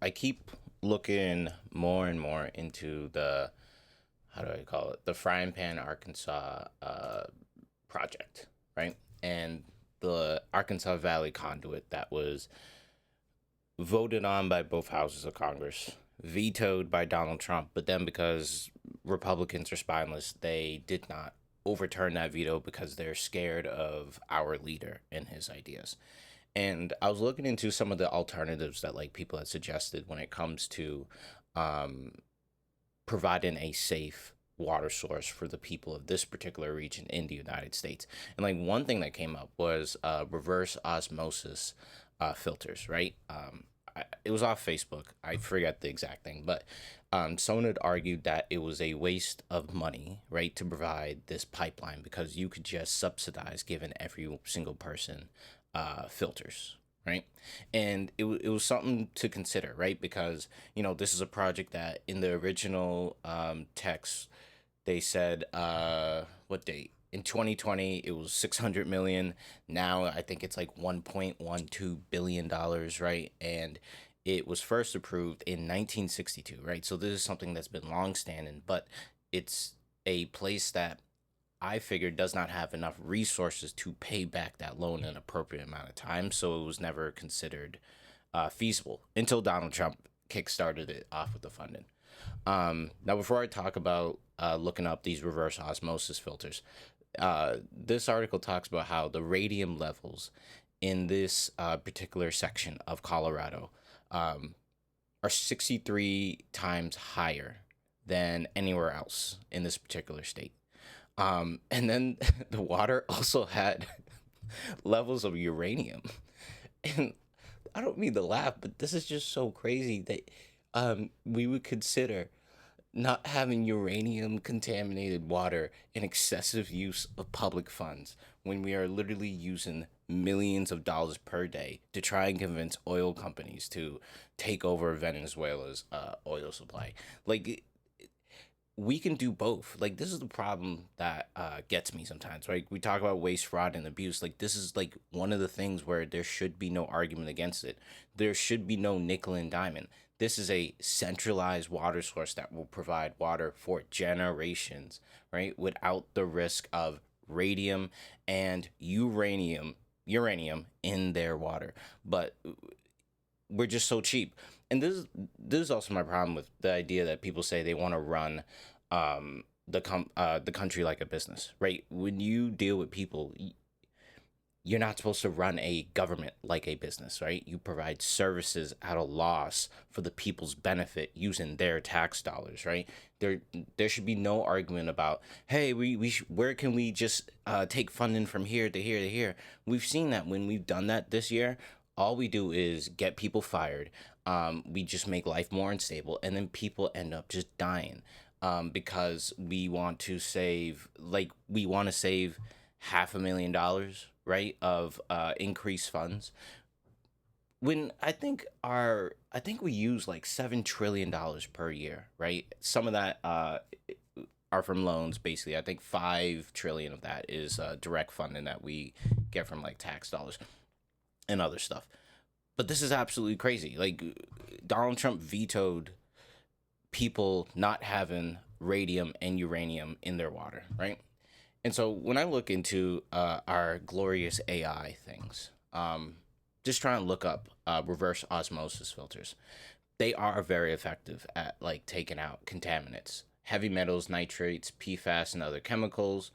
I keep looking more and more into the, how do I call it, the frying pan Arkansas project, right? And the Arkansas Valley conduit that was voted on by both houses of Congress, vetoed by Donald Trump, but then because Republicans are spineless, they did not overturn that veto because they're scared of our leader and his ideas. And I was looking into some of the alternatives that like people had suggested when it comes to um, providing a safe water source for the people of this particular region in the United States. And like one thing that came up was reverse osmosis filters, right? It was off Facebook. I forget the exact thing, but someone had argued that it was a waste of money, right, to provide this pipeline because you could just subsidize giving every single person filters, right? And it was something to consider, right? Because, this is a project that in the original text, they said, what date? In 2020, it was 600 million. Now I think it's like $1.12 billion, right? And it was first approved in 1962, right? So this is something that's been long standing, but it's a place that I figured does not have enough resources to pay back that loan in an appropriate amount of time. So it was never considered feasible until Donald Trump kickstarted it off with the funding. Now, before I talk about looking up these reverse osmosis filters, this article talks about how the radium levels in this particular section of Colorado are 63 times higher than anywhere else in this particular state. And then the water also had levels of uranium. And I don't mean to laugh, but this is just so crazy that we would consider not having uranium contaminated water an excessive use of public funds when we are literally using millions of dollars per day to try and convince oil companies to take over Venezuela's oil supply. Like, we can do both. Like, this is the problem that gets me sometimes, right? We talk about waste, fraud, and abuse. Like, this is like one of the things where there should be no argument against it. There should be no nickel and diamond. This is a centralized water source that will provide water for generations, right? Without the risk of radium and uranium in their water. But we're just so cheap. And this is also my problem with the idea that people say they want to run the country like a business, right? When you deal with people, you're not supposed to run a government like a business, right? You provide services at a loss for the people's benefit using their tax dollars, right? There should be no argument about, hey, where can we just take funding from here to here to here? We've seen that when we've done that this year. All we do is get people fired. We just make life more unstable, and then people end up just dying because we want to save $500,000, right, of increased funds. When I think we use like $7 trillion per year, right? Some of that are from loans, basically. I think 5 trillion of that is direct funding that we get from like tax dollars and other stuff. But this is absolutely crazy. Like, Donald Trump vetoed people not having radium and uranium in their water, right? And so when I look into our glorious AI things, just trying to look up reverse osmosis filters, they are very effective at like taking out contaminants, heavy metals, nitrates, PFAS, and other chemicals.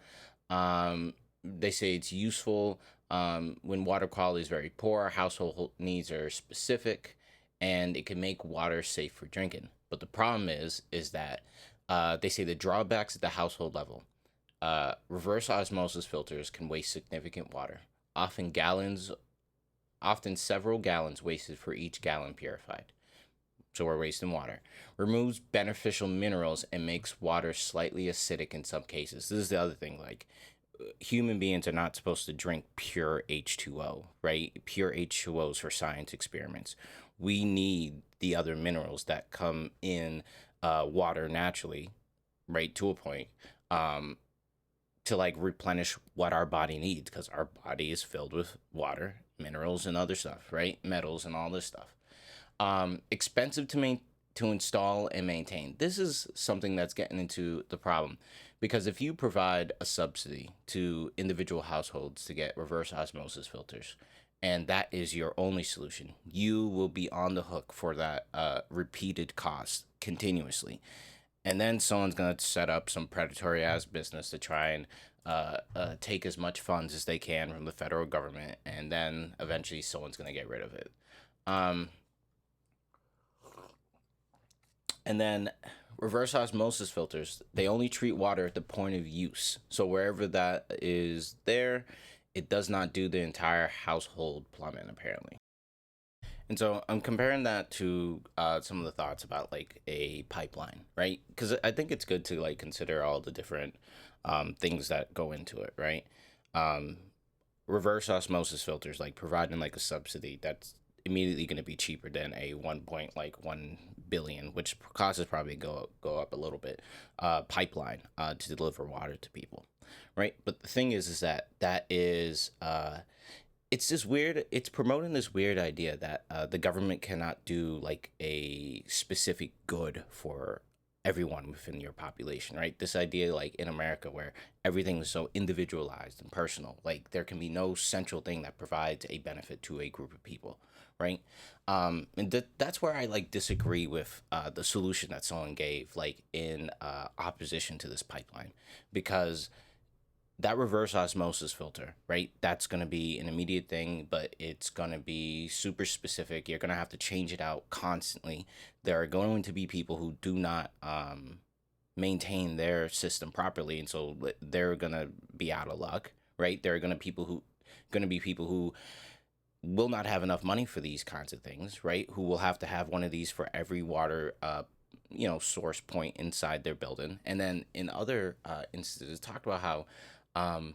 They say it's useful when water quality is very poor, household needs are specific, and it can make water safe for drinking. But the problem is that they say the drawbacks at the household level. Reverse osmosis filters can waste significant water, often gallons, often several gallons wasted for each gallon purified. So we're wasting water. Removes beneficial minerals and makes water slightly acidic in some cases. This is the other thing. Like, human beings are not supposed to drink pure H2O, right? Pure H2Os for science experiments. We need the other minerals that come in water naturally, right, to a point, to like replenish what our body needs, because our body is filled with water, minerals, and other stuff, right? Metals and all this stuff. Expensive to install and maintain. This is something that's getting into the problem, because if you provide a subsidy to individual households to get reverse osmosis filters, and that is your only solution, you will be on the hook for that repeated cost continuously. And then someone's going to set up some predatory ass business to try and take as much funds as they can from the federal government, and then eventually someone's going to get rid of it. Um, and then reverse osmosis filters, they only treat water at the point of use. So wherever that is there, it does not do the entire household plumbing, apparently. And so I'm comparing that to some of the thoughts about like a pipeline, right? Because I think it's good to like consider all the different things that go into it, right? Um, Reverse osmosis filters, like providing like a subsidy, that's immediately going to be cheaper than a 1.1 billion, which cost is probably go up a little bit, pipeline to deliver water to people, right? But the thing is that it's this weird, it's promoting this weird idea that the government cannot do like a specific good for everyone within your population, right? This idea, like in America, where everything is so individualized and personal, like there can be no central thing that provides a benefit to a group of people, right? And that's where I like disagree with the solution that someone gave, like in opposition to this pipeline, because that reverse osmosis filter, right? That's going to be an immediate thing, but it's going to be super specific. You're going to have to change it out constantly. There are going to be people who do not maintain their system properly, and so they're going to be out of luck, right? There are going to be people who will not have enough money for these kinds of things, right? Who will have to have one of these for every water source point inside their building. And then in other instances, talked about how um,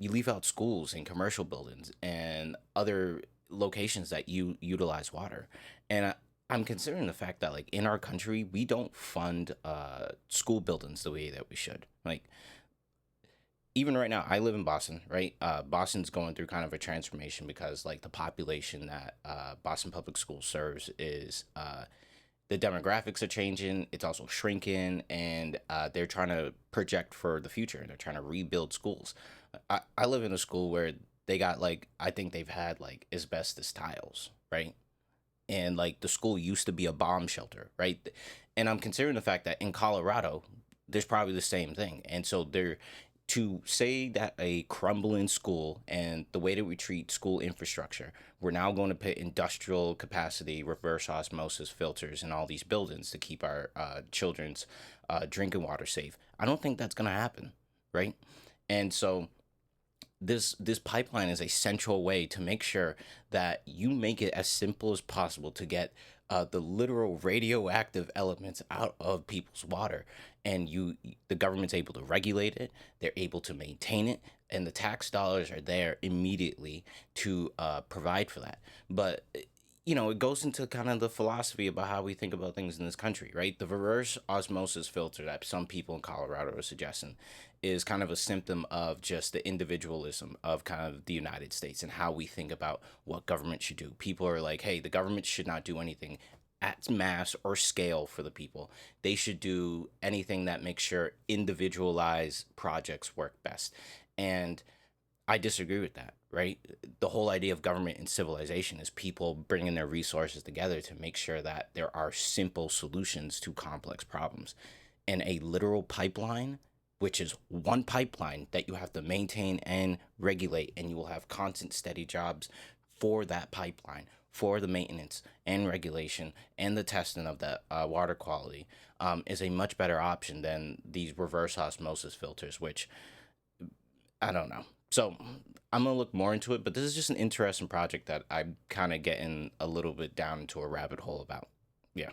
you leave out schools and commercial buildings and other locations that you utilize water. And I'm considering the fact that like in our country, we don't fund school buildings the way that we should. Like even right now, I live in Boston, right? Boston's going through kind of a transformation because like the population that Boston Public Schools serves is the demographics are changing. It's also shrinking, and they're trying to project for the future. They're trying to rebuild schools. I live in a school where they got like, I think they've had like asbestos tiles, right? And like the school used to be a bomb shelter, right? And I'm considering the fact that in Colorado, there's probably the same thing. And so they're to say that a crumbling school and the way that we treat school infrastructure, we're now going to put industrial capacity reverse osmosis filters in all these buildings to keep our children's drinking water safe. I don't think that's going to happen, right? And so this pipeline is a central way to make sure that you make it as simple as possible to get the literal radioactive elements out of people's water, and the government's able to regulate it, they're able to maintain it, and the tax dollars are there immediately to provide for that. But it goes into kind of the philosophy about how we think about things in this country, right? The reverse osmosis filter that some people in Colorado are suggesting is kind of a symptom of just the individualism of kind of the United States and how we think about what government should do. People are like, hey, the government should not do anything at mass or scale for the people. They should do anything that makes sure individualized projects work best. And I disagree with that, right? The whole idea of government and civilization is people bringing their resources together to make sure that there are simple solutions to complex problems. And a literal pipeline, which is one pipeline that you have to maintain and regulate, and you will have constant, steady jobs for that pipeline, for the maintenance and regulation and the testing of that water quality, is a much better option than these reverse osmosis filters, which I don't know. So I'm gonna look more into it, but this is just an interesting project that I'm kind of getting a little bit down into a rabbit hole about. Yeah.